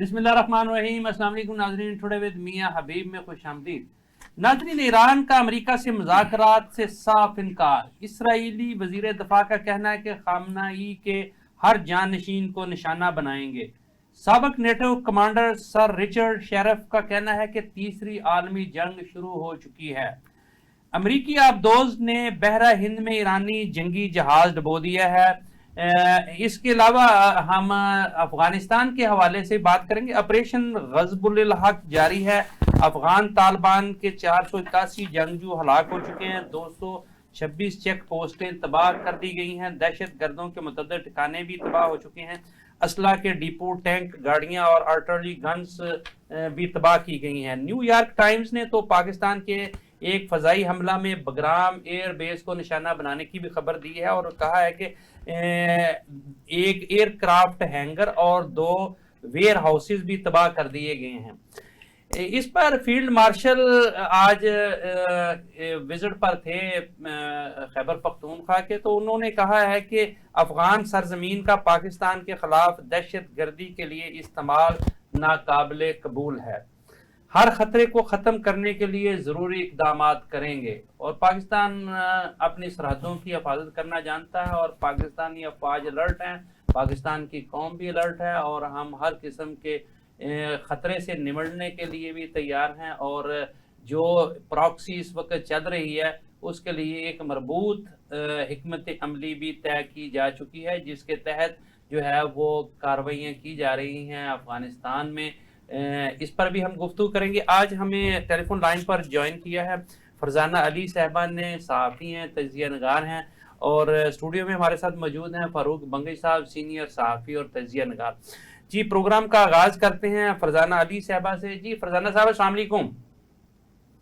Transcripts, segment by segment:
बिस्मिल्लाहिर्रहमानिर्रहीम। अस्सलाम वालेकुम नाज़रीन, टुडे विद मियां हबीब में खुशामदीद। नाज़रीन, ईरान का अमेरिका से मुज़ाकरात से साफ इनकार। इसराइली वज़ीर दफ़ा का कहना है कि ख़ामनेई के हर जानशीन को निशाना बनाएंगे। साबिक़ नेटो कमांडर सर रिचर्ड शेरफ का कहना है कि तीसरी आलमी जंग शुरू हो चुकी है। अमरीकी आबदोज ने बहरा हिंद में ईरानी जंगी जहाज डुबो दिया है। इसके अलावा हम अफगानिस्तान के हवाले से बात करेंगे। ऑपरेशन ग़ज़बुल हक़ जारी है। अफगान तालिबान के 481 जंगजू हलाक हो चुके हैं। 226 चेक पोस्टें तबाह कर दी गई हैं। दहशत गर्दों के मुतअद्दिद ठिकाने भी तबाह हो चुके हैं। असला के डिपो, टैंक, गाड़ियां और आर्टिलरी गन्स भी तबाह की गई हैं। न्यूयॉर्क टाइम्स ने तो पाकिस्तान के एक फ़ज़ाई हमला में बगराम एयर बेस को निशाना बनाने की भी खबर दी है और कहा है कि एक एयरक्राफ्ट हैंगर और 2 वेयर हाउसेस भी तबाह कर दिए गए हैं। इस पर फील्ड मार्शल आज विजिट पर थे खैबर पख्तूनख्वा के, तो उन्होंने कहा है कि अफगान सरजमीन का पाकिस्तान के खिलाफ दहशत गर्दी के लिए इस्तेमाल नाकाबिले कबूल है। हर खतरे को ख़त्म करने के लिए ज़रूरी इक़दाम करेंगे और पाकिस्तान अपनी सरहदों की हिफाजत करना जानता है और पाकिस्तानी अफवाज अलर्ट हैं, पाकिस्तान की कौम भी अलर्ट है और हम हर किस्म के ख़तरे से निमटने के लिए भी तैयार हैं। और जो प्रॉक्सी इस वक्त चल रही है उसके लिए एक मरबूत हिकमत अमली भी तय की जा चुकी है, जिसके तहत जो है वो कार्रवाइयाँ की जा रही हैं अफ़गानिस्तान में। इस पर भी हम गुफ्तगू करेंगे। आज हमें टेलीफोन लाइन पर ज्वाइन किया है फरजाना अली साहबा ने, सहाफ़ी हैं, तजिया नगार हैं, और स्टूडियो में हमारे साथ मौजूद हैं फ़ारूक बंगई साहब, सीनियर सहाफ़ी और तजिया नगार। जी, प्रोग्राम का आगाज़ करते हैं फरजाना अली साहबा से। जी फरजाना साहब, अस्सलाम वालेकुम।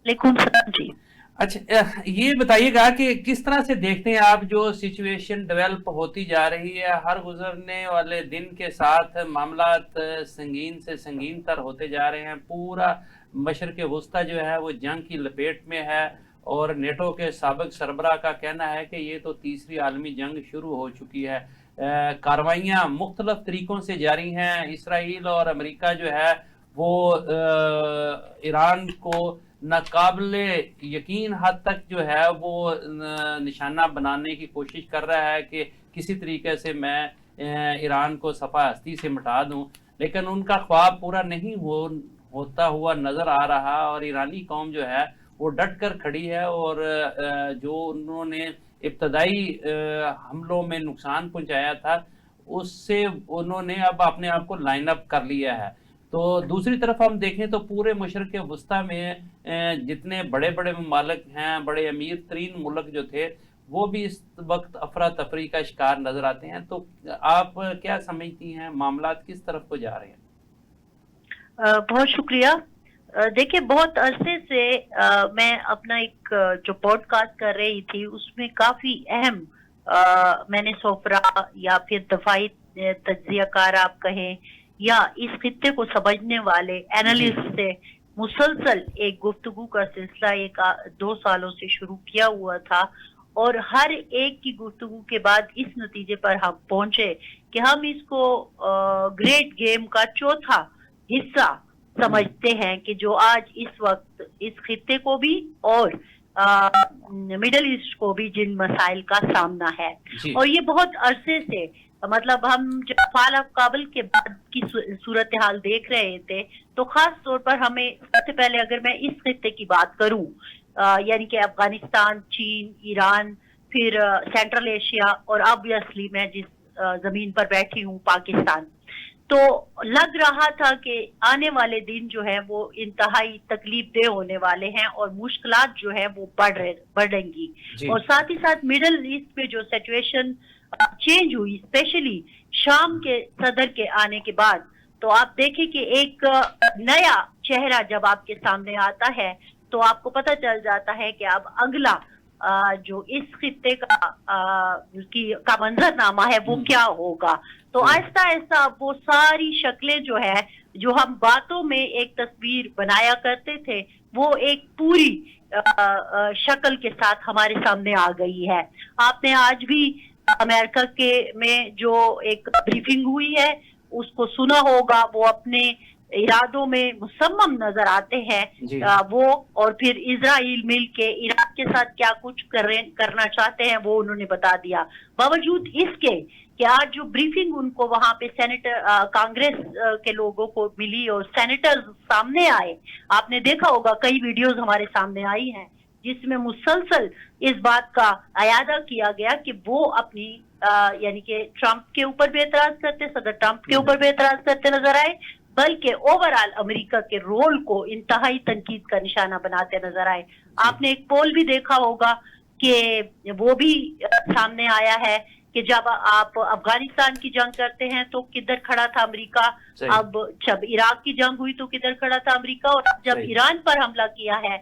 वालेकुम सलाम जी। अच्छा, ये बताइएगा कि किस तरह से देखते हैं आप जो सिचुएशन डेवलप होती जा रही है, हर गुजरने वाले दिन के साथ मामलात संगीन से संगीन तर होते जा रहे हैं। पूरा मशरक़ वस्ता जो है वो जंग की लपेट में है और नेटो के साबिक़ सरबराह का कहना है कि ये तो तीसरी आलमी जंग शुरू हो चुकी है। कार्रवाइयाँ मुख्तलिफ तरीक़ों से जारी हैं। इसराइल और अमेरिका जो है वो ईरान को नाकाबिले यकीन हद तक जो है वो निशाना बनाने की कोशिश कर रहा है कि किसी तरीके से मैं ईरान को सफ़ा हस्ती से मिटा दूं, लेकिन उनका ख्वाब पूरा नहीं होता हुआ नज़र आ रहा और ईरानी कौम जो है वो डट कर खड़ी है और जो उन्होंने इब्तदाई हमलों में नुकसान पहुंचाया था उससे उन्होंने अब अपने आप को लाइन अप कर लिया है। तो दूसरी तरफ हम देखें तो पूरे मशरक़ वस्ता में जितने बड़े बड़े ममालिक हैं, बड़े अमीर तरीन मुल्क जो थे, वो भी इस वक्त अफरा तफरी का शिकार नज़र आते हैं। तो आप क्या समझती हैं, मामलात किस तरफ को जा रहे हैं? बहुत शुक्रिया। देखिए, बहुत अरसे से मैं अपना एक जो पॉडकास्ट कर रही थी उसमें काफ़ी अहम मैंने सोफरा या फिर दफाई तज्जियाकार आप कहें या इस खित्ते को समझने वाले एनालिस्ट से मुसलसल एक गुफ्तगू का सिलसिला 2 सालों से शुरू किया हुआ था और हर एक की गुफ्तगू के बाद इस नतीजे पर हम पहुंचे कि हम इसको ग्रेट गेम का चौथा हिस्सा समझते हैं कि जो आज इस वक्त इस खित्ते को भी और मिडल ईस्ट को भी जिन मसाइल का सामना है। और ये बहुत अरसे से, मतलब हम जब फाल ऑफ काबुल के बाद की सूरत हाल देख रहे थे तो खास तौर पर हमें सबसे पहले अगर मैं इस खित्ते की बात करूं, यानी कि अफगानिस्तान, चीन, ईरान, फिर सेंट्रल एशिया और ऑब्वियसली मैं जिस जमीन पर बैठी हूं पाकिस्तान, तो लग रहा था कि आने वाले दिन जो है वो इंतहाई तकलीफ देह होने वाले हैं और मुश्किलात जो है वो बढ़ेंगी। और साथ ही साथ मिडल ईस्ट में जो सिचुएशन चेंज हुई, स्पेशली शाम के सदर के आने के बाद, तो आप देखें कि एक नया चेहरा जब आपके सामने आता है तो आपको पता चल जाता है कि अब अगला जो इस खित्ते का मंजरनामा है वो क्या होगा। तो आहिस्ता आहिस्ता वो सारी शक्लें जो है, जो हम बातों में एक तस्वीर बनाया करते थे, वो एक पूरी शक्ल के साथ हमारे सामने आ गई है। आपने आज भी अमेरिका के में जो एक ब्रीफिंग हुई है اس کو سنا ہوگا، وہ اپنے ارادوں میں مصمم نظر آتے ہیں وہ، اور پھر اسرائیل مل کے عراق کے ساتھ کیا کچھ کرنا چاہتے ہیں وہ انہوں نے بتا دیا۔ باوجود اس کے کہ آج جو بریفنگ ان کو وہاں پہ سینیٹر کانگریس کے لوگوں کو ملی اور سینیٹرز سامنے آئے، آپ نے دیکھا ہوگا کئی ویڈیوز ہمارے سامنے آئی ہیں جس میں مسلسل اس بات کا اعادہ کیا گیا کہ وہ اپنی یعنی کہ ٹرمپ کے اوپر بھی اعتراض کرتے، صدر ٹرمپ کے اوپر بھی اعتراض کرتے نظر آئے، بلکہ اوور آل امریکہ کے رول کو انتہائی تنقید کا نشانہ بناتے نظر آئے۔ آپ نے ایک پول بھی دیکھا ہوگا کہ وہ بھی سامنے آیا ہے کہ جب آپ افغانستان کی جنگ کرتے ہیں تو کدھر کھڑا تھا امریکہ، اب جب عراق کی جنگ ہوئی تو کدھر کھڑا تھا امریکہ، اور جب ایران پر حملہ کیا ہے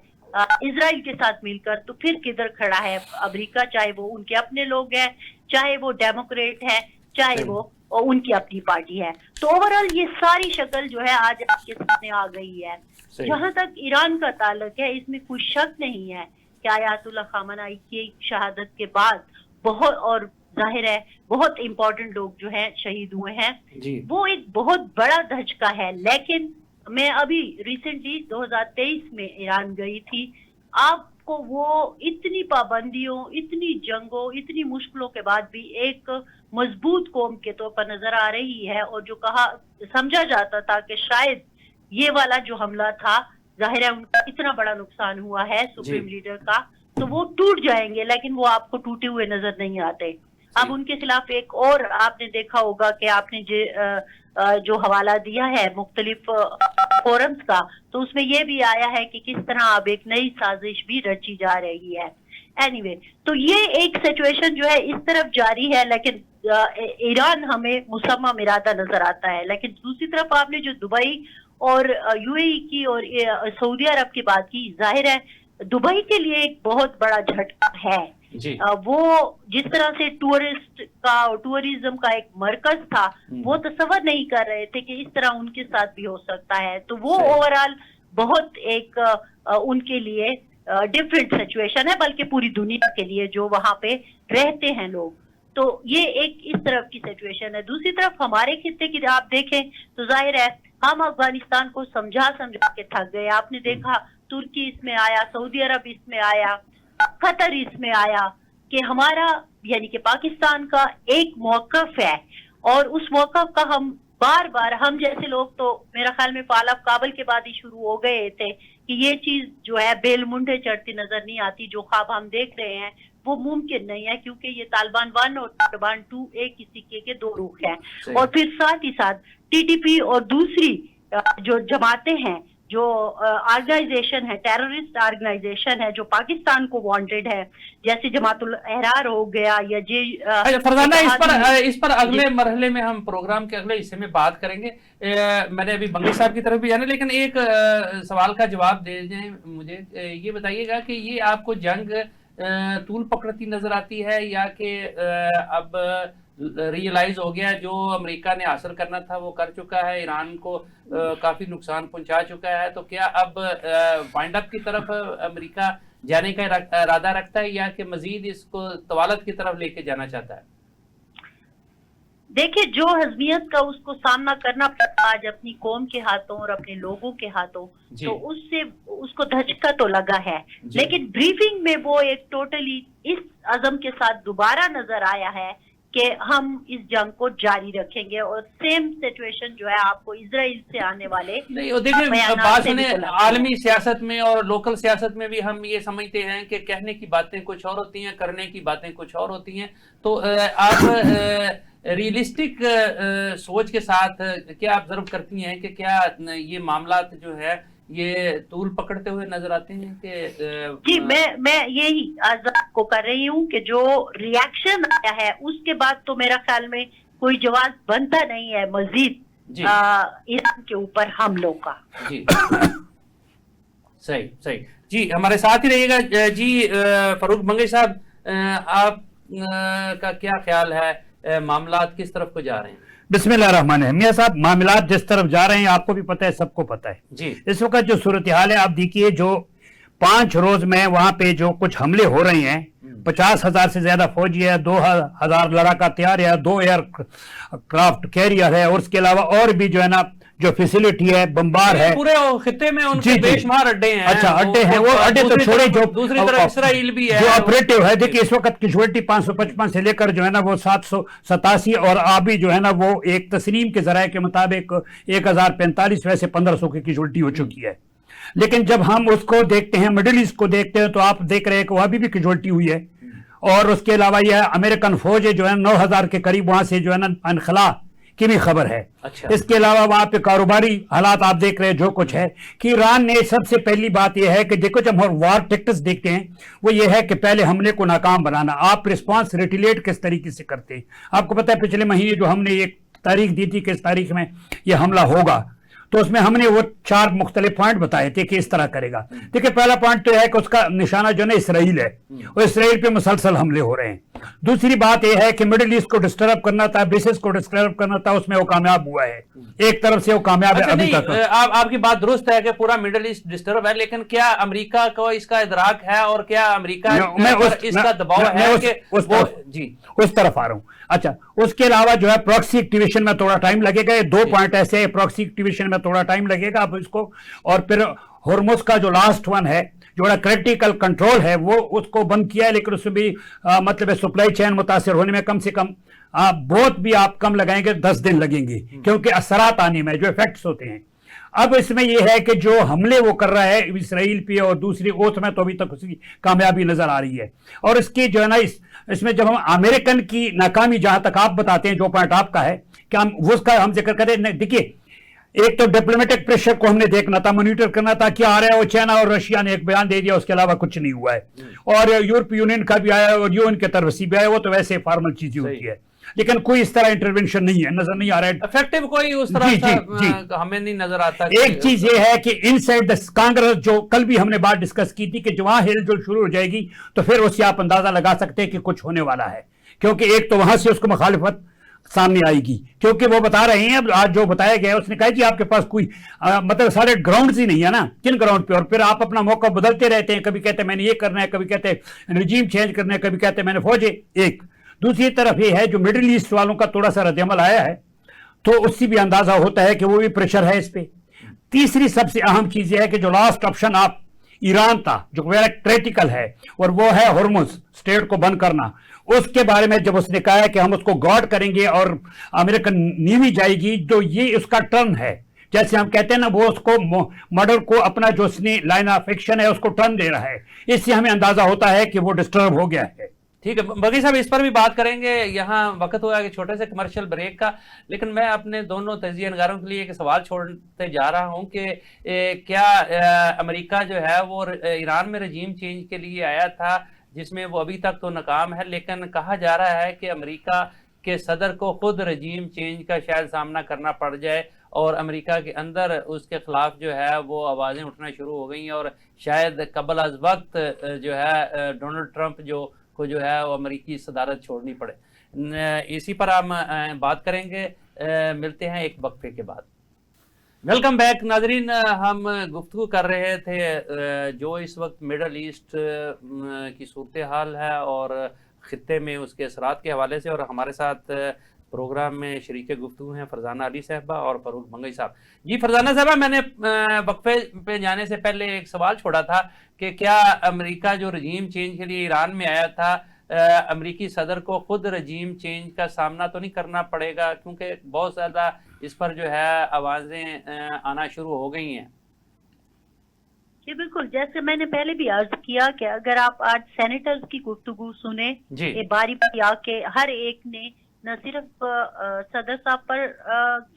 اسرائیل کے ساتھ مل کر تو پھر کدھر کھڑا ہے امریکہ، چاہے وہ ان کے اپنے لوگ ہیں، چاہے وہ ڈیموکریٹ ہے، چاہے وہ ان کی اپنی پارٹی ہے۔ تو اوورآل یہ ساری شکل جو ہے آج آپ کے سامنے آ گئی ہے۔ جہاں تک ایران کا تعلق ہے، اس میں کوئی شک نہیں ہے کہ آیت اللہ خامنہ ای کی شہادت کے بعد بہت، اور ظاہر ہے بہت امپورٹنٹ لوگ جو ہیں شہید ہوئے ہیں، وہ ایک بہت بڑا دھچکا ہے۔ لیکن میں ابھی ریسنٹلی 2023 میں ایران گئی تھی، آپ کو وہ اتنی پابندیوں، اتنی جنگوں، اتنی مشکلوں کے بعد بھی ایک مضبوط قوم کے طور پر نظر آ رہی ہے، اور جو سمجھا جاتا تھا کہ شاید یہ والا جو حملہ تھا، ظاہر ہے ان کا اتنا بڑا نقصان ہوا ہے سپریم لیڈر کا، تو وہ ٹوٹ جائیں گے، لیکن وہ آپ کو ٹوٹے ہوئے نظر نہیں آتے۔ اب ان کے خلاف ایک اور آپ نے دیکھا ہوگا کہ آپ نے جو حوالہ دیا ہے مختلف فورمز کا، تو اس میں یہ بھی آیا ہے کہ کس طرح اب ایک نئی سازش بھی رچی جا رہی ہے۔ اینی تو یہ ایک سچویشن جو ہے اس طرف جاری ہے، لیکن ایران ہمیں مصمم ارادہ نظر آتا ہے۔ لیکن دوسری طرف آپ نے جو دبئی اور یو اے ای کی اور سعودی عرب کی بات کی، ظاہر ہے دبئی کے لیے ایک بہت بڑا جھٹکا ہے۔ وہ جس طرح سے ٹورزم کا ایک مرکز تھا، وہ تصور نہیں کر رہے تھے کہ اس طرح ان کے ساتھ بھی ہو سکتا ہے، تو وہ اوورآل بہت ایک ان کے لیے ڈفرینٹ سچویشن ہے، بلکہ پوری دنیا کے لیے جو وہاں پہ رہتے ہیں لوگ، تو یہ ایک اس طرف کی سچویشن ہے۔ دوسری طرف ہمارے خطے کی آپ دیکھیں تو ظاہر ہے ہم افغانستان کو سمجھا کے تھک گئے۔ آپ نے دیکھا ترکی اس میں آیا، سعودی عرب اس میں آیا، قطر اس میں آیا، کہ ہمارا یعنی کہ پاکستان کا ایک موقف ہے، اور اس موقف کا ہم بار بار، ہم جیسے لوگ تو میرا خیال میں فال آف کابل کے بعد ہی شروع ہو گئے تھے کہ یہ چیز جو ہے بیل منڈے چڑھتی نظر نہیں آتی، جو خواب ہم دیکھ رہے ہیں وہ ممکن نہیں ہے، کیونکہ یہ طالبان 1 اور طالبان 2 ایک ہی سکے کے دو رخ ہیں۔ اور پھر ساتھ ہی ساتھ ٹی ٹی پی اور دوسری جو جماعتیں ہیں، جو آرگنائزیشن ہے، ٹیررسٹ آرگنائزیشن ہے جو پاکستان کو وانٹڈ ہے، جیسے جماعت الاحرار ہو گیا یا فرزانہ، اس پر اگلے مرحلے میں ہم پروگرام کے اگلے حصے میں بات کریں گے۔ میں نے ابھی بنگی صاحب کی طرف بھی جانا، لیکن ایک سوال کا جواب دے دیں مجھے، یہ بتائیے گا کہ یہ آپ کو جنگ طول پکڑتی نظر آتی ہے، یا کہ اب ریئلائز ہو گیا جو امریکہ نے حاصل کرنا تھا وہ کر چکا ہے، ایران کو کافی نقصان پہنچا چکا ہے، تو کیا اب وائنڈ اپ کی طرف امریکہ جانے کا ارادہ رکھتا ہے، یا کہ مزید اس کو طوالت کی طرف لے کے جانا چاہتا ہے؟ دیکھیں، جو حزمیت کا اس کو سامنا کرنا پڑا آج اپنی قوم کے ہاتھوں اور اپنے لوگوں کے ہاتھوں، تو اس کو دھچکا تو لگا ہے، لیکن بریفنگ میں وہ ایک ٹوٹلی اس عزم کے ساتھ دوبارہ نظر آیا ہے کہ ہم اس جنگ کو جاری رکھیں گے، اور سیم سچویشن جو ہے آپ کو اسرائیل سے آنے والے دیکھیں، عالمی سیاست میں اور لوکل سیاست میں بھی ہم یہ سمجھتے ہیں کہ کہنے کی باتیں کچھ اور ہوتی ہیں، کرنے کی باتیں کچھ اور ہوتی ہیں، تو آپ ریئلسٹک سوچ کے ساتھ کیا آبزرو کرتی ہیں کہ کیا یہ معاملات جو ہے یہ طول پکڑتے ہوئے نظر آتے ہیں؟ کہ جی، میں یہی عرض کو کر رہی ہوں کہ جو ریاکشن آیا ہے اس کے بعد تو میرا خیال میں کوئی جواز بنتا نہیں ہے مزید ایران کے اوپر حملوں کا۔ جی صحیح جی، ہمارے ساتھ ہی رہیے گا۔ جی فاروق بنگی صاحب، آپ کا کیا خیال ہے، معاملات کس طرف کو جا رہے ہیں؟ بسم اللہ الرحمن الرحیم۔ میاں صاحب، معاملات جس طرف جا رہے ہیں آپ کو بھی پتہ ہے، سب کو پتہ ہے جی۔ اس وقت جو صورتحال ہے، آپ دیکھیے جو 5 روز میں وہاں پہ جو کچھ حملے ہو رہے ہیں 50,000 से ज्यादा फौजी है, 2,000 लड़ाका तैयार है, 2 एयर क्राफ्ट कैरियर है, और उसके अलावा और भी जो है ना जो फैसिलिटी है, बम्बार है पूरे खिते में उनके बेशुमार अड्डे हैं। अच्छा, अड्डे हैं, वो अड्डे तो छोड़े, जो दूसरी तरफ इसराइल भी है जो ऑपरेटिव है। देखिए इस वक्त कैजुअल्टी 555 से लेकर जो है ना वो 787, और अभी जो है ना वो एक तस्नीम के जराये के मुताबिक 1045, वैसे 1500 की कैजुअल्टी हो चुकी है। लेकिन जब हम उसको देखते हैं, मिडिल ईस्ट को देखते हैं, तो आप देख रहे हैं कि वहां भी कैजुअल्टी हुई है। और उसके अलावा यह अमेरिकन फौज है जो है 9,000 के करीब, वहां से जो है ना अनखला की भी खबर है। अच्छा। इसके अलावा वहां पे कारोबारी हालात आप देख रहे हैं जो कुछ है, कि ईरान ने सबसे पहली बात यह है कि देखो जब हम वार टेक्टिक्स देखते हैं वो ये है कि पहले हमले को नाकाम बनाना, आप रिस्पांस रिटिलेट किस तरीके से करते हैं। आपको पता है पिछले महीने जो हमने एक तारीख दी थी कि इस तारीख में यह हमला होगा, तो उसमें हमने वो 4 मुख्तलिफ पॉइंट बताए थे कि इस तरह करेगा। देखिए पहला पॉइंट तो है कि उसका निशाना जो है इसराइल है, और इसराइल पे मुसलसल हमले हो रहे हैं। दूसरी बात यह है कि मिडिल ईस्ट को डिस्टर्ब करना था, बेसिस को डिस्टर्ब करना था, उसमें वो कामयाब हुआ है, एक तरफ से वो कामयाब है अभी तक। आपकी बात दुरुस्त है कि पूरा मिडिल ईस्ट डिस्टर्ब है, लेकिन क्या अमेरिका को इसका इदराक है और क्या अमेरिका इसका दबाव है कि उस तरफ आ रहा हूं। अच्छा, उसके अलावा जो है प्रॉक्सी एक्टिवेशन में थोड़ा टाइम लगेगा। ये 2 पॉइंट ऐसे है, प्रॉक्सी एक्टिवेशन में थोड़ा टाइम लगेगा अब इसको, और फिर हॉर्मुज का जो लास्ट वन है जो बड़ा क्रिटिकल कंट्रोल है वो उसको बंद किया है, लेकिन उसमें भी मतलब सप्लाई चेन मुतासर होने में कम से कम बहुत भी आप कम लगाएंगे 10 दिन लगेंगे, क्योंकि असरात आने में जो इफेक्ट्स होते हैं। अब इसमें यह है कि जो हमले वो कर रहा है इसराइल पे, और दूसरी ओथ में तो अभी तक उसकी कामयाबी नजर आ रही है। और इसकी जो है ना इसमें जब हम अमेरिकन की नाकामी जहां तक आप बताते हैं, जो पॉइंट आपका है कि हम उसका हम जिक्र करें, देखिए एक तो डिप्लोमेटिक प्रेशर को हमने देखना था, मॉनिटर करना था, क्या आ रहा है। वो चाइना और रशिया ने एक बयान दे दिया, उसके अलावा कुछ नहीं हुआ है। और यूरोपीय यूनियन का भी आया और यूएन की तरफ से भी आया, वो तो वैसे फॉर्मल चीजें होती है, लेकिन कोई इस तरह इंटरवेंशन नहीं है, नजर नहीं आ रहा है इफेक्टिव कोई उस तरह हमें नहीं नजर आता। एक चीज ये है कि इनसाइड द कांग्रेस, जो कल भी हमने बात डिस्कस की थी, कि जो वहां हिलजुल शुरू हो जाएगी तो फिर उससे आप अंदाजा लगा सकते हैं कि कुछ होने वाला है, क्योंकि एक तो वहां से उसको मुखालिफत सामने आएगी, क्योंकि वो बता रहे हैं, अब आज जो बताया गया है उसने कहा कि आपके पास कोई मतलब सारे ग्राउंड्स ही नहीं है ना, किन ग्राउंड पे, और फिर आप अपना मौका बदलते रहते हैं, कभी कहते हैं मैंने ये करना है, कभी कहते हैं रिजीम चेंज करना है, कभी कहते हैं मैंने फौजे। एक दूसरी तरफ ये है जो मिडिल ईस्ट वालों का थोड़ा सा रद्दअमल आया है, तो उससे भी अंदाजा होता है कि वो भी प्रेशर है इस पे। तीसरी सबसे अहम चीज ये है कि जो लास्ट ऑप्शन आप ईरान था जो वेरी क्रिटिकल है, और वो है हॉर्मुज स्ट्रेट को बंद करना, उसके बारे में जब उसने कहा है कि हम उसको गार्ड करेंगे और अमेरिकन नेवी जाएगी, तो ये उसका टर्न है, जैसे हम कहते हैं ना, वो उसको मॉडल को अपना जो उसने लाइन ऑफ एक्शन है उसको टर्न दे रहा है। इससे हमें अंदाजा होता है कि वो डिस्टर्ब हो गया है। ठीक है बगी साहब, इस पर भी बात करेंगे। यहाँ वक्त हुआ कि छोटे से कमर्शियल ब्रेक का, लेकिन मैं अपने दोनों तजिया नगारों के लिए एक सवाल छोड़ते जा रहा हूँ कि क्या अमेरिका जो है वो ईरान में रजीम चेंज के लिए आया था, जिसमें वो अभी तक तो नाकाम है, लेकिन कहा जा रहा है कि अमेरिका के सदर को खुद रजीम चेंज का शायद सामना करना पड़ जाए, और अमेरिका के अंदर उसके खिलाफ जो है वो आवाज़ें उठना शुरू हो गई, और शायद कबल अज वक्त जो है डोनाल्ड ट्रंप को जो है वो अमेरिकी सदारत छोड़नी पड़े। इसी पर हम बात करेंगे, मिलते हैं एक वक्फे के बाद। वेलकम बैक नाजरीन, हम गुफ्तगू कर रहे थे जो इस वक्त मिडल ईस्ट की सूरत हाल है और ख़ित्ते में उसके असरात के हवाले से, और हमारे साथ प्रोग्राम में शरीक गुफ्तगू हैं फरजाना अली साहबा और फरूक भंगई साहब। जी फरजाना साहबा, मैंने वक्फे पे जाने से पहले एक सवाल छोड़ा था कि क्या अमेरिका जो रजीम चेंज के लिए ईरान में आया था, अमेरिकी सदर को खुद रजीम चेंज का सामना तो नहीं करना पड़ेगा, क्योंकि बहुत ज़्यादा इस पर जो है आवाज़ें आना शुरू हो गई हैं। जी बिल्कुल, जैसे मैंने पहले भी अर्ज किया कि अगर आप आज सेनेटर्स की गुफ्तगू सुने, बारी बारी आके हर एक ने न सिर्फ सदर साहब पर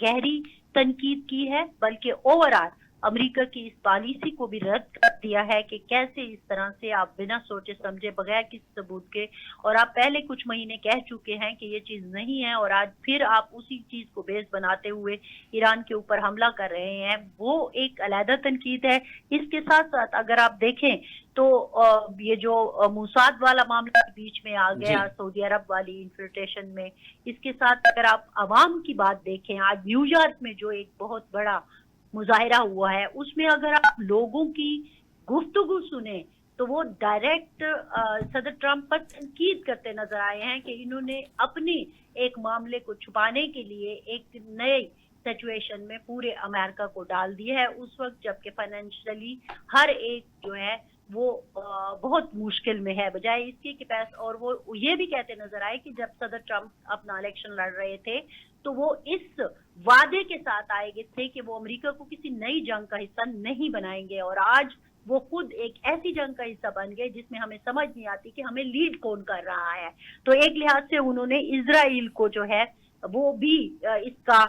गहरी तनकीद की है, बल्कि ओवरऑल अमेरिका की इस पॉलिसी को भी रद्द कर दिया है कि कैसे इस तरह से आप बिना सोचे समझे बगैर किसी सबूत के, और आप पहले कुछ महीने कह चुके हैं कि ये चीज नहीं है, और आज फिर आप उसी चीज को बेस बनाते हुए ईरान के ऊपर हमला कर रहे हैं, वो एक अलहदा तनकीद है। इसके साथ साथ अगर आप देखें तो ये जो मुसाद वाला मामला बीच में आ गया सऊदी अरब वाली इन्फिल्ट्रेशन में, इसके साथ अगर आप अवाम की बात देखें, आज न्यूयॉर्क में जो एक बहुत बड़ा मुजाहिरा हुआ है, उसमें अगर आप लोगों की गुफ्तगू सुने تو وہ ڈائریکٹ صدر ٹرمپ پر تنقید کرتے نظر آئے ہیں کہ انہوں نے اپنی ایک معاملے کو چھپانے کے لیے ایک نئی سچویشن میں پورے امریکہ کو ڈال دیا ہے اس وقت جبکہ فائنینشلی ہر ایک جو ہے وہ بہت مشکل میں ہے، بجائے اس کے پاس. اور وہ یہ بھی کہتے نظر آئے کہ جب صدر ٹرمپ اپنا الیکشن لڑ رہے تھے تو وہ اس وعدے کے ساتھ آئے گئے تھے کہ وہ امریکہ کو کسی نئی جنگ کا حصہ نہیں بنائیں گے، اور آج وہ خود ایک ایسی جنگ کا حصہ بن گئے جس میں ہمیں سمجھ نہیں آتی کہ ہمیں لیڈ کون کر رہا ہے. تو ایک لحاظ سے انہوں نے اسرائیل کو جو ہے وہ بھی اس کا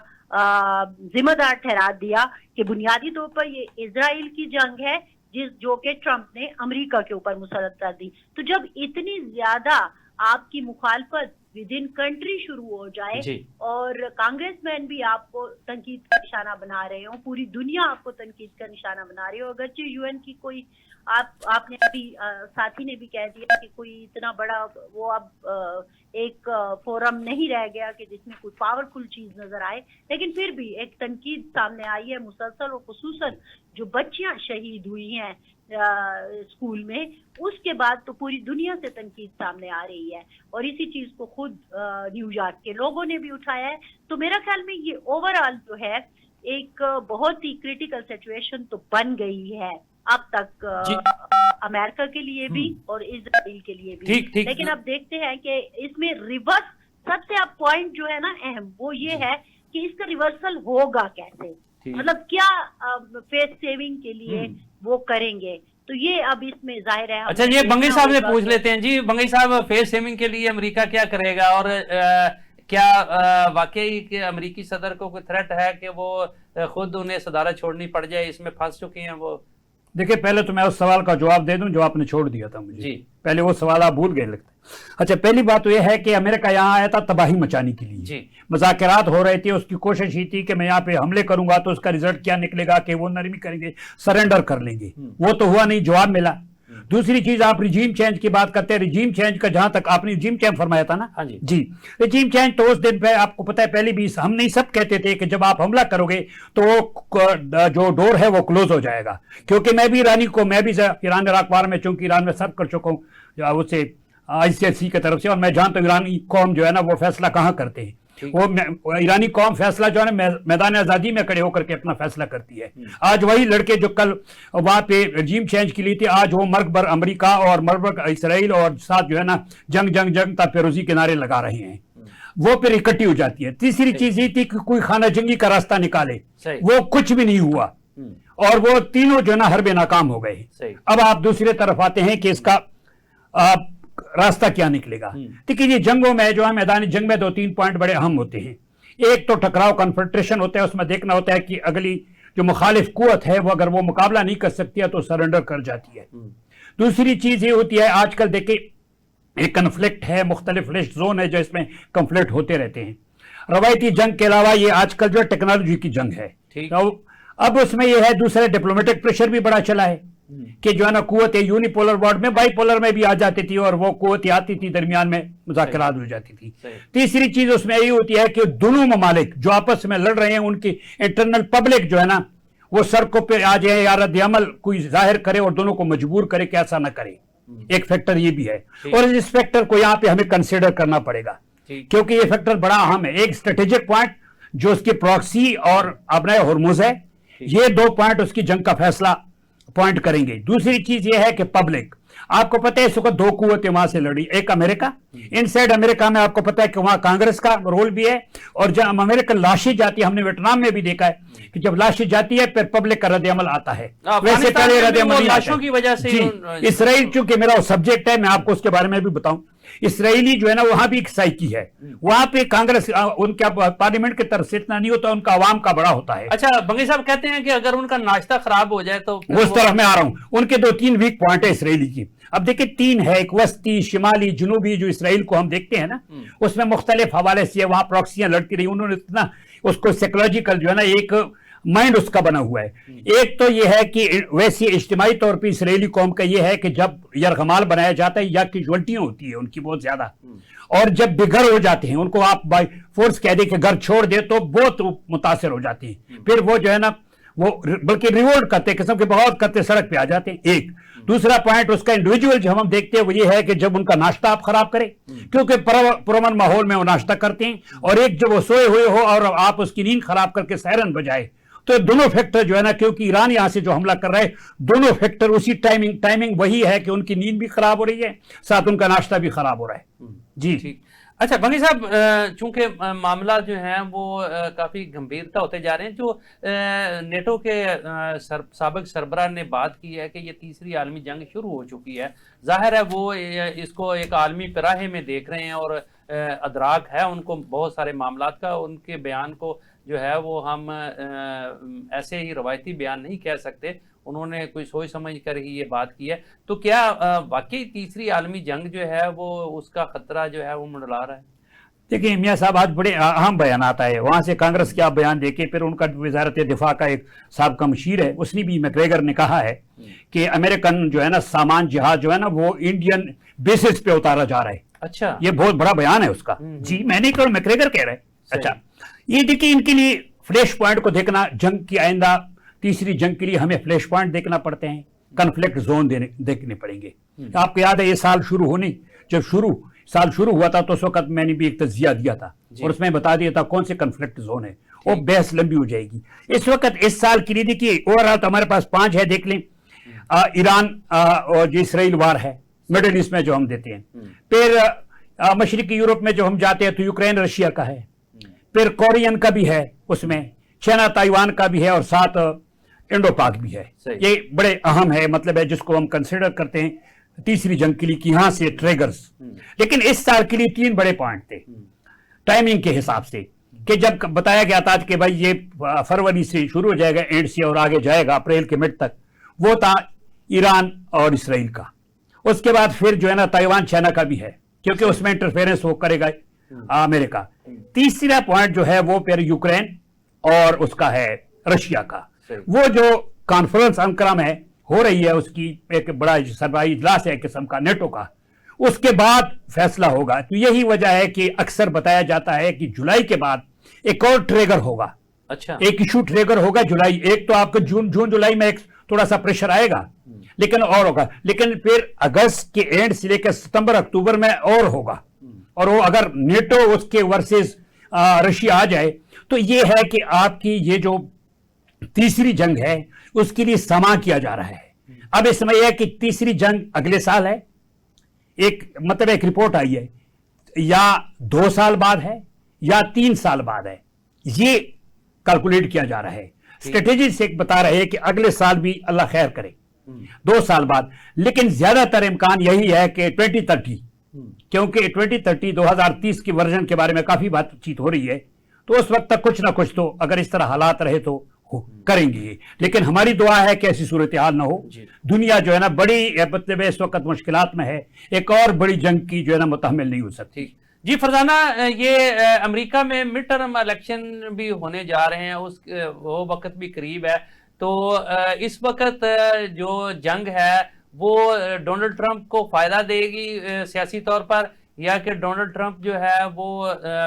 ذمہ دار ٹھہرا دیا کہ بنیادی طور پر یہ اسرائیل کی جنگ ہے جو کہ ٹرمپ نے امریکہ کے اوپر مسلط کر دی. تو جب اتنی زیادہ آپ کی مخالفت ود ان کنٹری شروع ہو جائے اور کانگریس مین بھی آپ کو تنقید کا نشانہ بنا رہے ہوں، پوری دنیا آپ کو تنقید کا نشانہ بنا رہی ہو، اگرچہ یو این کی کوئی آپ نے ابھی ساتھی نے بھی کہہ دیا کہ کوئی اتنا بڑا وہ اب ایک فورم نہیں رہ گیا کہ جس میں کوئی پاورفل چیز نظر آئے، لیکن پھر بھی ایک تنقید سامنے آئی ہے مسلسل، اور خصوصاً جو بچیاں شہید ہوئی ہیں اسکول میں، اس کے بعد تو پوری دنیا سے تنقید سامنے آ رہی ہے، اور اسی چیز کو خود نیو یارک کے لوگوں نے بھی اٹھایا ہے. تو میرا خیال میں یہ اوور آل جو ہے ایک بہت ہی کریٹیکل سچویشن تو بن گئی ہے اب تک امریکہ کے لیے بھی اور اسرائیل کے لیے بھی. لیکن اب دیکھتے ہیں کہ اس میں ریورس سب سے اب پوائنٹ جو ہے نا اہم وہ یہ ہے کہ اس کا ریورسل ہوگا کیسے، مطلب کیا فیس سیونگ کے لیے وہ کریں گے. تو یہ اب اس میں ظاہر ہے. اچھا یہ بنگئی صاحب سے پوچھ لیتے ہیں. جی بنگئی صاحب، فیس سیونگ کے لیے امریکہ کیا کرے گا، اور کیا واقعی کہ امریکی صدر کو کوئی تھریٹ ہے کہ وہ خود انہیں صدارت چھوڑنی پڑ جائے، اس میں پھنس چکے ہیں وہ؟ دیکھیں پہلے تو میں اس سوال کا جواب دے دوں جو آپ نے چھوڑ دیا تھا مجھے. جی پہلے وہ سوال آپ بھول گئے لگتا ہے. اچھا پہلی بات تو یہ ہے کہ امریکہ یہاں آیا تھا تباہی مچانے کے لیے. جی مذاکرات ہو رہے تھے، اس کی کوشش یہ تھی کہ میں یہاں پہ حملے کروں گا تو اس کا رزلٹ کیا نکلے گا کہ وہ نرمی کریں گے، سرنڈر کر لیں گے. وہ تو ہوا نہیں، جواب ملا. دوسری چیز آپ رجیم چینج کی بات کرتے ہیں. رجیم چینج کا جہاں تک آپ نے رجیم چینج فرمایا تھا نا، جی رجیم چینج تو اس دن پہ آپ کو پتا ہے پہلے بھی ہم نہیں سب کہتے تھے کہ جب آپ حملہ کرو گے تو جو ڈور ہے وہ کلوز ہو جائے گا. کیونکہ میں بھی ایرانی کو، میں بھی ایران عراق وار میں چونکہ ایران میں سرو کر چکا ہوں اسے ICC کی طرف سے، اور میں جانتا ہوں ایرانی قوم جو ہے نا وہ فیصلہ کہاں کرتے ہیں. وہ ایرانی قوم فیصلہ جو ہے نا میدان آزادی میں کھڑے ہو کر کے اپنا فیصلہ کرتی ہے. آج وہی لڑکے جو کل وہاں پہ رجیم چینج کے لیے تھے، آج وہ مرگ بر امریکہ اور مرگ بر اسرائیل اور ساتھ جو ہے نا جنگ جنگ جنگ تا پیروزی کے نعرے لگا رہے ہیں. وہ پھر اکٹھی ہو جاتی ہے. تیسری چیز یہ تھی کہ کوئی خانہ جنگی کا راستہ نکالے، وہ کچھ بھی نہیں ہوا، اور وہ تینوں جو ہے نا حرب ناکام ہو گئے. اب آپ دوسری طرف آتے ہیں کہ اس کا راستہ کیا نکلے گا. دیکھیے یہ جنگوں میں جو ہے میدانی جنگ میں 2-3 پوائنٹ بڑے اہم ہوتے ہیں. ایک تو ٹکراؤ کنفرنٹریشن ہوتا ہے، اس میں دیکھنا ہوتا ہے کہ اگلی جو مخالف قوت ہے وہ اگر وہ مقابلہ نہیں کر سکتی ہے تو سرنڈر کر جاتی ہے. دوسری چیز یہ ہوتی ہے آج کل دیکھیں ایک کنفلکٹ ہے، مختلف ریسٹ زون ہے جو اس میں کنفلکٹ ہوتے رہتے ہیں. روایتی جنگ کے علاوہ یہ آج کل جو ٹیکنالوجی کی جنگ ہے. اب اس میں یہ ہے دوسرے ڈپلومیٹک پریشر بھی بڑا چلا ہے کہ جو ہے نا قوت یونی پولر ورلڈ میں بائی پولر میں بھی آ جاتی تھی، اور وہ قوت آتی تھی درمیان میں مذاکرات ہو جاتی تھی. تیسری چیز اس میں یہ ہوتی ہے کہ دونوں ممالک جو آپس میں لڑ رہے ہیں ان کی انٹرنل پبلک جو ہے نا وہ سڑکوں پہ آ جائے یا رد عمل کوئی ظاہر کرے اور دونوں کو مجبور کرے کہ ایسا نہ کرے. ایک فیکٹر یہ بھی ہے، اور اس فیکٹر کو یہاں پہ ہمیں کنسیڈر کرنا پڑے گا کیونکہ یہ فیکٹر بڑا اہم ہے. ایک اسٹریٹجک پوائنٹ جو اس کی پراکسی اور ابنائے ہرمز ہے، یہ 2 پوائنٹ اس کی جنگ کا فیصلہ پوائنٹ کریں گے. دوسری چیز یہ ہے کہ پبلک، آپ کو پتہ ہے اس وقت 2 قوتیں وہاں سے لڑی. ایک امریکہ، ان سائڈ امریکہ میں آپ کو پتہ ہے کہ وہاں کانگریس کا رول بھی ہے، اور جب امریکن لاشیں جاتی ہے، ہم نے ویٹنام میں بھی دیکھا ہے کہ جب لاشیں جاتی ہے پھر پبلک کا رد عمل آتا ہے. ویسے پہلے رد عمل لاشوں کی وجہ سے اسرائیل چونکہ میرا وہ سبجیکٹ ہے، میں آپ کو اس کے بارے میں بھی بتاؤں. اسرائیلی جو ہے نا وہاں بھی ایک سائیکی ہے، وہاں پہ کانگریس ان کا پارلیمنٹ کی طرف سے اتنا نہیں ہوتا، ان کا عوام کا بڑا ہوتا ہے. اچھا بنگئی صاحب کہتے ہیں کہ اگر ان کا ناشتہ خراب ہو جائے تو اس طرف میں آ رہا ہوں. ان کے 2-3 ویک پوائنٹ ہے اسرائیلی کی. اب دیکھیں 3 ہے، ایک وسطی، شمالی، جنوبی. جو اسرائیل کو ہم دیکھتے ہیں نا اس میں مختلف حوالے سے وہاں پراکسیاں لڑتی رہی. انہوں نے اتنا اس کو سیکولوجیکل جو ہے نا ایک مائنڈ اس کا بنا ہوا ہے. ایک تو یہ ہے کہ ویسی اجتماعی طور پہ اسرائیلی قوم کا یہ ہے کہ جب یرغمال بنایا جاتا ہے یا کیجوالٹیاں ہوتی ہے ان کی بہت زیادہ، اور جب بے گھر ہو جاتے ہیں ان کو آپ بائی فورس کہہ دیں کہ گھر چھوڑ دے تو بہت متاثر ہو جاتے ہیں. پھر وہ جو ہے نا وہ بلکہ ریوولٹ کرتے قسم کے بغاوت کرتے سڑک پہ آ جاتے ہیں. ایک दूसरा पॉइंट उसका इंडिविजुअल जब हम देखते हैं वो ये है कि जब उनका नाश्ता आप खराब करें, क्योंकि पुरअमन माहौल में वो नाश्ता करते हैं, और एक जब वो सोए हुए हो और आप उसकी नींद खराब करके सायरन बजाए, तो दोनों फैक्टर जो है ना, क्योंकि ईरान यहां से जो हमला कर रहा है, दोनों फैक्टर उसी टाइमिंग वही है कि उनकी नींद भी खराब हो रही है, साथ उनका नाश्ता भी खराब हो रहा है। जी ठीक। अच्छा बंगी साहब, चूंकि मामला जो है वो काफ़ी गंभीरता होते जा रहे हैं, जो नेटो के साबिक सरबराह ने बात की है कि ये तीसरी आलमी जंग शुरू हो चुकी है, जाहिर है वो इसको एक आलमी पराहे में देख रहे हैं और अदराक है उनको बहुत सारे मामलात का। उनके बयान को जो है वो हम ऐसे ही रवायती बयान नहीं कह सकते, उन्होंने कोई सोच समझ कर ही ये बात की है। तो क्या वाकई तीसरी आलमी जंग जो है वो उसका खतरा जो है वो मंडला रहा है? देखिए मियाँ साहब, आज बड़े अहम बयान आता है वहां से कांग्रेस के आप बयान देके, फिर उनका वजारत दिफा का एक साबका मशीर है, उसने भी, मैकग्रेगर ने कहा है कि अमेरिकन जो है ना सामान जहाज जो है ना वो इंडियन बेसिस पे उतारा जा रहा है। अच्छा, ये बहुत बड़ा बयान है उसका। जी, मैंने कहा मैकग्रेगर कह रहे हैं। अच्छा, ये देखिए इनके लिए फ्लैश पॉइंट को देखना, जंग की आइंदा तीसरी जंग के लिए हमें फ्लैश पॉइंट देखना पड़ते हैं, कन्फ्लिक्ट जोन देखने पड़ेंगे। आपको याद है ये साल शुरू होने, जब साल शुरू हुआ था तो उस वक्त मैंने भी एक तज्जिया दिया था और उसमें बता दिया था कौन से कन्फ्लिक्ट जोन है, वो बहस लंबी हो जाएगी। इस वक्त इस साल के लिए देखिए ओवरऑल तो हमारे पास 5 है, देख लें। ईरान और जो इसराइल वार है, मिडिल ईस्ट में जो हम देते हैं, फिर मशरकी यूरोप में जो हम जाते हैं तो यूक्रेन रशिया का है, फिर कोरियन का भी है, उसमें चाइना ताइवान का भी है, और साथ इंडो पाक भी है। ये बड़े अहम है, मतलब है जिसको हम कंसिडर करते हैं तीसरी जंग के लिए कि यहां से ट्रिगर्स। लेकिन इस साल के लिए 3 बड़े पॉइंट थे टाइमिंग के हिसाब से, कि जब बताया गया था कि भाई ये फरवरी से शुरू हो जाएगा एंड से और आगे जाएगा अप्रैल के मिड तक, वो था ईरान और इसराइल का। उसके बाद फिर जो है ना ताइवान चाइना का भी है, क्योंकि उसमें इंटरफेरेंस वो करेगा अमेरिका। तीसरा पॉइंट जो है वो फिर यूक्रेन और उसका है रशिया का। वो जो कॉन्फ्रेंस अंकरा में हो रही है, उसकी एक बड़ा सरबराही इजलास है किस्म का नेटो का, उसके बाद फैसला होगा। तो यही वजह है कि अक्सर बताया जाता है कि जुलाई के बाद एक और ट्रिगर होगा। अच्छा, एक इशू ट्रिगर होगा जुलाई, एक तो आपको जून जुलाई में एक थोड़ा सा प्रेशर आएगा, लेकिन और होगा, लेकिन फिर अगस्त के एंड से लेकर सितंबर अक्टूबर में और होगा। और वो अगर नेटो उसके वर्सेस रशिया आ जाए तो ये है कि आपकी ये जो तीसरी जंग है उसके लिए समा किया जा रहा है। अब इस समय यह है कि तीसरी जंग अगले साल है, एक मतलब एक रिपोर्ट आई है, या 2 साल बाद है या 3 साल बाद है, ये कैलकुलेट किया जा रहा है। स्ट्रेटेजी से बता रहे हैं कि अगले साल भी अल्लाह खैर करे 2 साल बाद, लेकिन ज्यादातर इम्कान यही है कि 2030, क्योंकि 2030 के वर्जन के बारे में काफी बातचीत हो रही है, तो उस वक्त तक कुछ ना कुछ तो अगर इस तरह हालात रहे तो करेंगे। लेकिन हमारी दुआ है कि ऐसी सूरत हाल ना हो। दुनिया जो है ना बड़ी मतलब इस वक्त मुश्किलात में है, एक और बड़ी जंग की जो है ना मुतहम्मिल नहीं हो सकती। जी फरजाना, ये अमेरिका में मिड टर्म इलेक्शन भी होने जा रहे हैं, वो वक्त भी करीब है, तो इस वक्त जो जंग है वो डोनाल्ड ट्रंप को फायदा देगी सियासी तौर पर, या कि डोनाल्ड ट्रंप जो है वो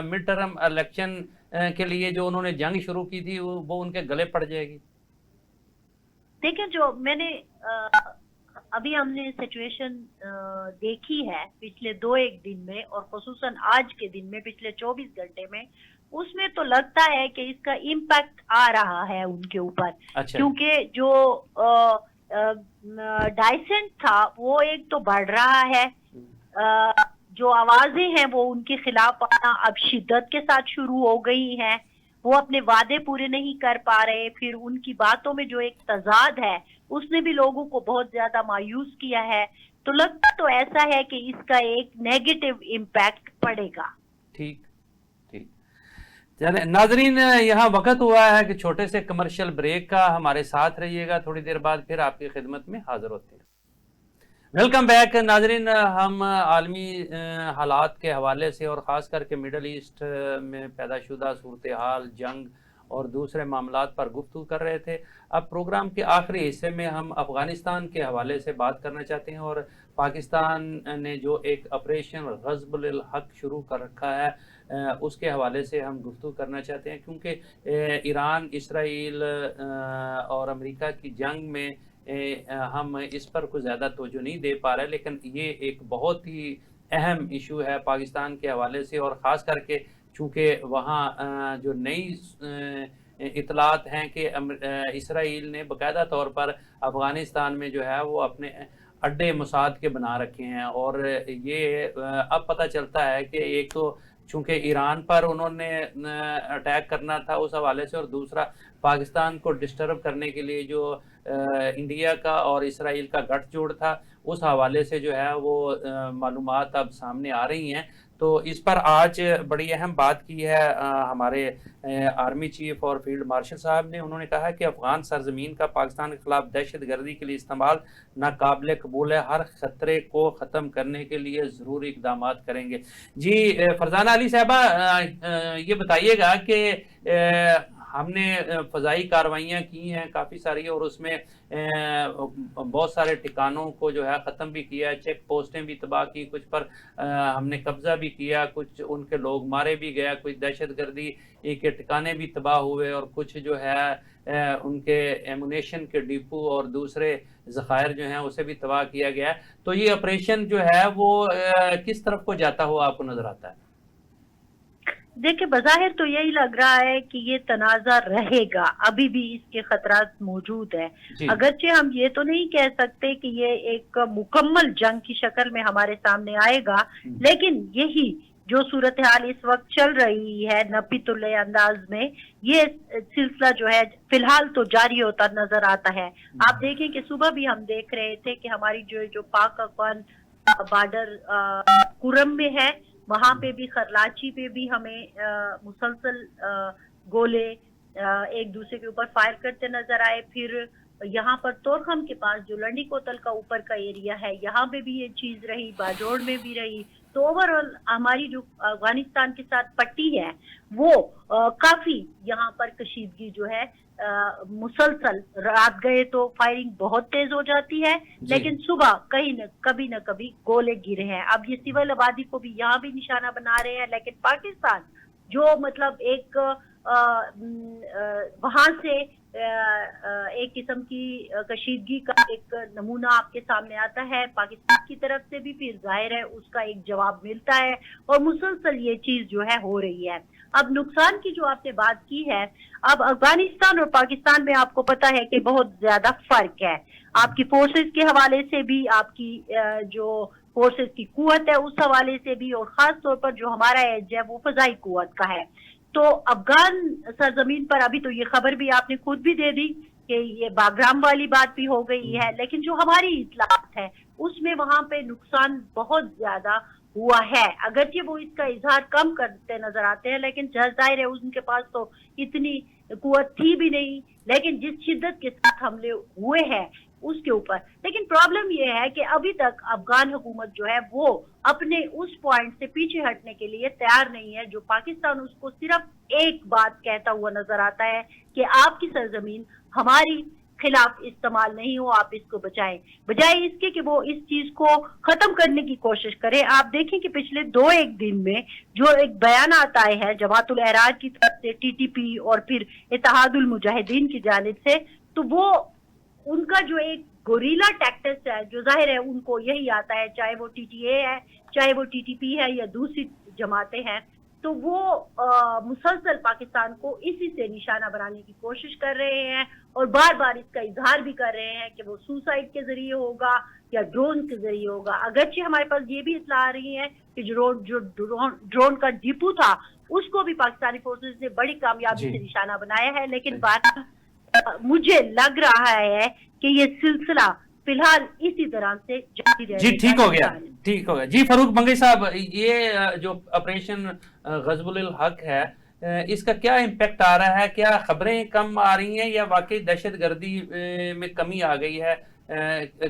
मिड टर्म इलेक्शन के लिए जो उन्होंने जंग शुरू की थी वो उनके गले पड़ जाएगी? देखिए, जो मैंने अभी हमने सिचुएशन देखी है पिछले 2-1 दिन में, और खुसूसन आज के दिन में पिछले 24 घंटे में, उसमें तो लगता है कि इसका इम्पैक्ट आ रहा है उनके ऊपर। अच्छा। क्योंकि जो डाइसेंट था वो एक तो बढ़ रहा है, जो आवाजें हैं वो उनके खिलाफ आना अब शिद्दत के साथ शुरू हो गई हैं, वो अपने वादे पूरे नहीं कर पा रहे, फिर उनकी बातों में जो एक तजाद है उसने भी लोगों को बहुत ज्यादा मायूस किया है। तो लगता तो ऐसा है कि इसका एक नेगेटिव इम्पैक्ट पड़ेगा। ठीक ठीक, चले नाजरीन, यहाँ वक्त हुआ है कि छोटे से कमर्शियल ब्रेक का, हमारे साथ रहिएगा, थोड़ी देर बाद फिर आपकी खिदमत में हाजिर होते हैं। वेलकम बैक नाजरीन, हम आलमी हालात के हवाले से और ख़ास करके मिडल ईस्ट में पैदाशुदा सूरत हाल, जंग और दूसरे मामलात पर गुफ्तगू कर रहे थे। अब प्रोग्राम के आखिरी हिस्से में हम अफ़गानिस्तान के हवाले से बात करना चाहते हैं, और पाकिस्तान ने जो एक ऑपरेशन ग़ज़्बुल हक़ शुरू कर रखा है उसके हवाले से हम गुफ्तगू करना चाहते हैं, क्योंकि ईरान, इसराइल और अमेरिका की जंग में ہم اس پر کوئی زیادہ توجہ نہیں دے پا رہے، لیکن یہ ایک بہت ہی اہم ایشو ہے پاکستان کے حوالے سے، اور خاص کر کے چونکہ وہاں جو نئی اطلاعات ہیں کہ اسرائیل نے باقاعدہ طور پر افغانستان میں جو ہے وہ اپنے اڈے موساد کے بنا رکھے ہیں، اور یہ اب پتہ چلتا ہے کہ ایک تو چونکہ ایران پر انہوں نے اٹیک کرنا تھا اس حوالے سے، اور دوسرا پاکستان کو ڈسٹرب کرنے کے لیے جو انڈیا کا اور اسرائیل کا گٹھ جوڑ تھا، اس حوالے سے جو ہے وہ معلومات اب سامنے آ رہی ہیں۔ تو اس پر آج بڑی اہم بات کی ہے ہمارے آرمی چیف اور فیلڈ مارشل صاحب نے۔ انہوں نے کہا کہ افغان سرزمین کا پاکستان کے خلاف دہشت گردی کے لیے استعمال ناقابل قبول ہے، ہر خطرے کو ختم کرنے کے لیے ضروری اقدامات کریں گے۔ جی فرزانہ علی صاحبہ، یہ بتائیے گا کہ ہم نے فضائی کارروائیاں کی ہیں کافی ساری، اور اس میں بہت سارے ٹھکانوں کو جو ہے ختم بھی کیا ہے، چیک پوسٹیں بھی تباہ کی، کچھ پر ہم نے قبضہ بھی کیا، کچھ ان کے لوگ مارے بھی گیا، کچھ دہشت گردی کے ٹھکانے بھی تباہ ہوئے، اور کچھ جو ہے ان کے ایمونیشن کے ڈپو اور دوسرے ذخائر جو ہیں اسے بھی تباہ کیا گیا ہے۔ تو یہ آپریشن جو ہے وہ کس طرف کو جاتا ہوا آپ کو نظر آتا ہے؟ دیکھیں، بظاہر تو یہی لگ رہا ہے کہ یہ تنازع رہے گا، ابھی بھی اس کے خطرات موجود ہیں۔ اگرچہ ہم یہ تو نہیں کہہ سکتے کہ یہ ایک مکمل جنگ کی شکل میں ہمارے سامنے آئے گا، لیکن یہی جو صورتحال اس وقت چل رہی ہے نپی تلے انداز میں، یہ سلسلہ جو ہے فی الحال تو جاری ہوتا نظر آتا ہے۔ آپ دیکھیں کہ صبح بھی ہم دیکھ رہے تھے کہ ہماری جو پاک افغان بارڈر کرم میں ہے، وہاں پہ بھی خرلاچی پہ بھی ہمیں مسلسل گولے ایک دوسرے کے اوپر فائر کرتے نظر آئے۔ پھر یہاں پر تورخم کے پاس جو لنڈی کوتل کا اوپر کا ایریا ہے، یہاں پہ بھی یہ چیز رہی، باجوڑ میں بھی رہی۔ تو اوورآل ہماری جو افغانستان کے ساتھ پٹی ہے وہ کافی یہاں پر کشیدگی جو ہے مسلسل، رات گئے تو فائرنگ بہت تیز ہو جاتی ہے، لیکن صبح کبھی نہ کبھی گولے گرے ہیں۔ اب یہ سول آبادی کو بھی یہاں بھی نشانہ بنا رہے ہیں، لیکن پاکستان جو مطلب ایک وہاں سے ایک قسم کی کشیدگی کا ایک نمونہ آپ کے سامنے آتا ہے، پاکستان کی طرف سے بھی پھر ظاہر ہے اس کا ایک جواب ملتا ہے، اور مسلسل یہ چیز جو ہے ہو رہی ہے۔ اب نقصان کی جو آپ نے بات کی ہے، اب افغانستان اور پاکستان میں آپ کو پتا ہے کہ بہت زیادہ فرق ہے، آپ کی فورسز کے حوالے سے بھی، آپ کی جو فورسز کی قوت ہے اس حوالے سے بھی، اور خاص طور پر جو ہمارا ایج ہے وہ فضائی قوت کا ہے۔ تو افغان سرزمین پر ابھی تو یہ خبر بھی آپ نے خود بھی دے دی کہ یہ باگرام والی بات بھی ہو گئی ہے، لیکن جو ہماری اطلاعات ہے اس میں وہاں پہ نقصان بہت زیادہ ہوا ہے۔ اگرچہ وہ اس کا اظہار کم کرتے نظر آتے ہیں، لیکن ظاہر ہے ان کے پاس تو اتنی قوت تھی بھی نہیں، لیکن جس شدت کے ساتھ حملے ہوئے ہیں اس کے اوپر۔ لیکن پرابلم یہ ہے کہ ابھی تک افغان حکومت جو ہے وہ اپنے اس پوائنٹ سے پیچھے ہٹنے کے لیے تیار نہیں ہے، جو پاکستان اس کو صرف ایک بات کہتا ہوا نظر آتا ہے کہ آپ کی سرزمین ہماری خلاف استعمال نہیں ہو، آپ اس کو بچائیں، بجائے اس کے کہ وہ اس چیز کو ختم کرنے کی کوشش کرے۔ آپ دیکھیں کہ پچھلے 2-1 دن میں جو ایک بیانات آئے ہیں جماعت الاحرار کی طرف سے، ٹی ٹی پی اور پھر اتحاد المجاہدین کی جانب سے، تو وہ ان کا جو ایک گوریلا ٹیکٹکس ہے، جو ظاہر ہے ان کو یہی آتا ہے، چاہے وہ ٹی ٹی اے ہے، چاہے وہ ٹی ٹی پی ہے یا دوسری جماعتیں ہیں، تو وہ مسلسل پاکستان کو اسی سے نشانہ بنانے کی کوشش کر رہے ہیں، اور بار بار اس کا اظہار بھی کر رہے ہیں کہ وہ سوسائڈ کے ذریعے ہوگا یا ڈرون کے ذریعے ہوگا۔ اگرچہ ہمارے پاس یہ بھی اطلاع آ رہی ہے کہ جو ڈرون کا ڈپو تھا اس کو بھی پاکستانی فورسز نے بڑی کامیابی سے نشانہ بنایا ہے، لیکن بات مجھے لگ رہا ہے کہ یہ سلسلہ فی الحال اسی طرح سے جاری رہے گا۔ جی ٹھیک ہو گیا۔ جی فاروق بنگئی صاحب، یہ جو آپریشن غزب الحق ہے اس کا کیا امپیکٹ آ رہا ہے؟ کیا خبریں کم آ رہی ہیں یا واقعی دہشت گردی میں کمی آ گئی ہے؟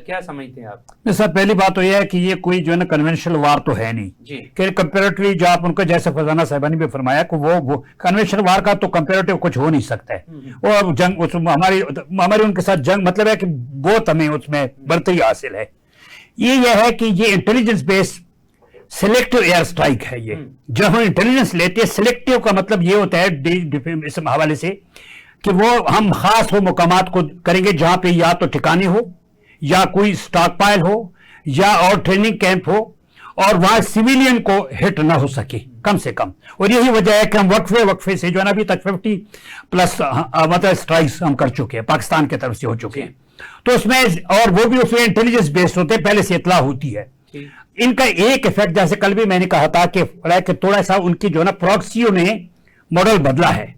کیا سمجھتے ہیں آپ؟ سر پہلی بات تو یہ ہے کہ یہ کوئی جو ہے نا کنونشنل وار تو ہے نہیں جی، کہ کمپیریٹولی جو آپ ان کا جیسے فرزانہ صاحبہ نے بھی فرمایا کہ وہ کنونشنل وار کا تو کمپیریٹو کچھ ہو نہیں سکتا ہے، اور جنگ ہماری ان کے ساتھ جنگ مطلب ہے کہ بہت ہمیں اس میں برتری حاصل ہے۔ یہ ہے کہ یہ انٹیلیجنس بیس سلیکٹو ایئر سٹرائک ہے، یہ جب ہم انٹیلیجنس لیتے ہیں، سلیکٹو کا مطلب یہ ہوتا ہے اس حوالے سے कि वो हम खास वो मुकामात को करेंगे जहां पे या तो ठिकाने हो या कोई स्टॉक पाइल हो या और ट्रेनिंग कैंप हो और वहां सिविलियन को हिट ना हो सके कम से कम। और यही वजह है कि हम वक्फे से जो है ना अभी तक 50+ मतलब स्ट्राइक्स हम कर चुके हैं, पाकिस्तान की तरफ से हो चुके हैं। तो उसमें और वो भी उसमें इंटेलिजेंस बेस्ड होते हैं, पहले से इतला होती है। इनका एक इफेक्ट जैसे कल भी मैंने कहा था कि थोड़ा सा उनकी जो है ना प्रॉक्सियों ने मॉडल बदला है,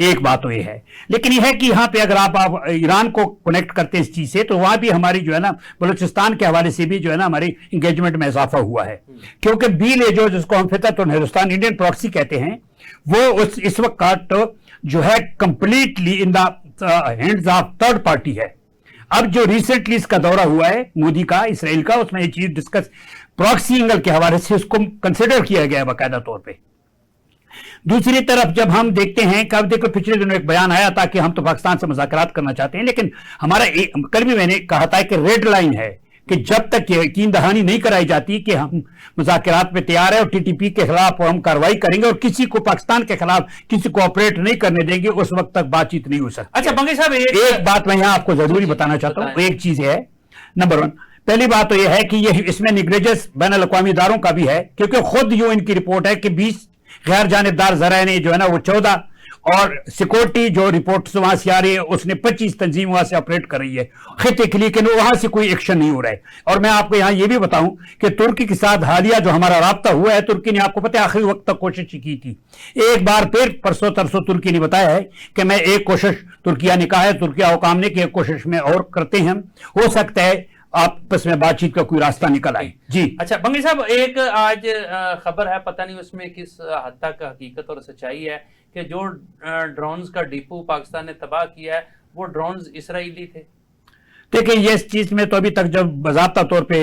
एक बात तो ये है। लेकिन यह है कि यहाँ पे अगर आप ईरान को कनेक्ट करते हैं इस चीज से, तो वहां भी हमारी जो है ना बलूचिस्तान के हवाले से भी जो है ना हमारी इंगेजमेंट में इजाफा हुआ है, क्योंकि BLAJO जिसको हम फितरत और हिंदुस्तान इंडियन प्रॉक्सी कहते हैं, वो इस वक्त जो है completely in the hands of third party है। अब जो रिसेंटली इसका दौरा हुआ है मोदी का इसराइल का, उसमें ये चीज डिस्कस प्रॉक्सी एंगल के हवाले से उसको कंसिडर किया गया है बाकायदा तौर पे। दूसरी तरफ जब हम देखते हैं कि अब देखो पिछले दिनों एक बयान आया था कि हम तो पाकिस्तान से मुज़ाकरात करना चाहते हैं, लेकिन हमारा कल भी मैंने कहा था कि रेड लाइन है कि जब तक यकीन दहानी नहीं कराई जाती कि हम मुज़ाकरात पे तैयार है और TTP के खिलाफ हम कार्रवाई करेंगे और किसी को पाकिस्तान के खिलाफ किसी को ऑपरेट नहीं करने देंगे, उस वक्त तक बातचीत नहीं हो सकती। अच्छा बंगी साहब, एक बात मैं यहां आपको जरूरी बताना चाहता हूं। एक चीज है, नंबर 1 पहली बात तो यह है कि ये इसमें निगरेजेस बैन अल-अक़वामी इदारों का भी है, क्योंकि खुद यूं इनकी रिपोर्ट है कि 20 गैर जानिबदार ज़राए ने जो है ना वो 14 और सिक्योरिटी जो रिपोर्ट वहां से आ रही है उसने 25 तंजीम वहां से ऑपरेट कर रही है खिते के लिए, लेकिन वहां से कोई एक्शन नहीं हो रहा है। और मैं आपको यहां ये भी बताऊं कि तुर्की के साथ हालिया जो हमारा राब्ता हुआ है, तुर्की ने आपको पता है आखिरी वक्त तक कोशिश की थी। एक बार फिर परसों तरसों तुर्की ने बताया है कि मैं एक कोशिश तुर्किया ने कहा है, तुर्किया हुकाम ने कि एक कोशिश में और करते हैं, हो सकता है आपस में बातचीत का कोई रास्ता निकल आए। जी अच्छा बंगी साहब, एक आज खबर है, पता नहीं उसमें किस हद तक हकीकत और सच्चाई है, कि जो ड्रोन्स का डिपो पाकिस्तान ने तबाह किया है वो ड्रोन्स इसराइली थे। देखिए ये इस चीज में तो अभी तक जब बाज़ाब्ता तौर पे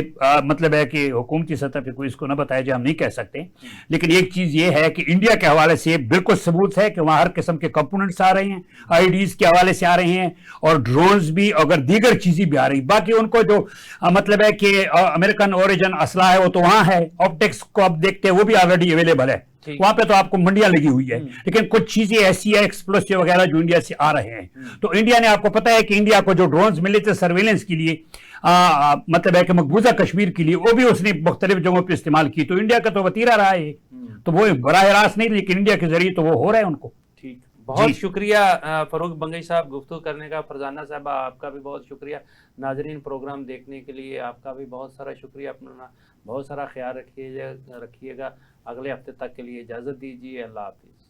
मतलब है कि हुकूमती सतह पे कोई इसको ना बताया जाए, हम नहीं कह सकते। लेकिन एक चीज ये है कि इंडिया के हवाले से बिल्कुल सबूत है कि वहां हर किस्म के कंपोनेंट्स आ रहे हैं, IEDs के हवाले से आ रहे हैं और ड्रोन्स भी, अगर दीगर चीजें भी आ रही। बाकी उनको जो मतलब है कि अमेरिकन ओरिजिन असला है वो तो वहां है, ऑप्टिक्स को आप देखते हैं वो भी ऑलरेडी अवेलेबल है, वहां पे तो आपको मंडियां लगी हुई है। लेकिन कुछ चीजें ऐसी है एक्सप्लोसिव वगैरह जो इंडिया से आ रहे हैं। तो इंडिया ने, आपको पता है कि इंडिया को जो ड्रोन्स मिले थे सर्वेलेंस के लिए, मतलब है कि मकबूजा कश्मीर के लिए, वो भी उसने मुख्तलिफ जगहों पर इस्तेमाल की। तो इंडिया का तो वतीरा रहा है, तो वो बराह रास्त नहीं, लेकिन इंडिया के जरिए तो वो हो रहा है उनको। ठीक, बहुत शुक्रिया फरूक बंगई साहब गुफ्तगू करने का। फरजाना साहब आपका भी बहुत शुक्रिया। नाजरीन प्रोग्राम देखने के लिए आपका भी बहुत सारा शुक्रिया। अपना बहुत सारा ख्याल रखिएगा। अगले हफ्ते तक के लिए इजाज़त दीजिए। अल्लाह हाफिज़।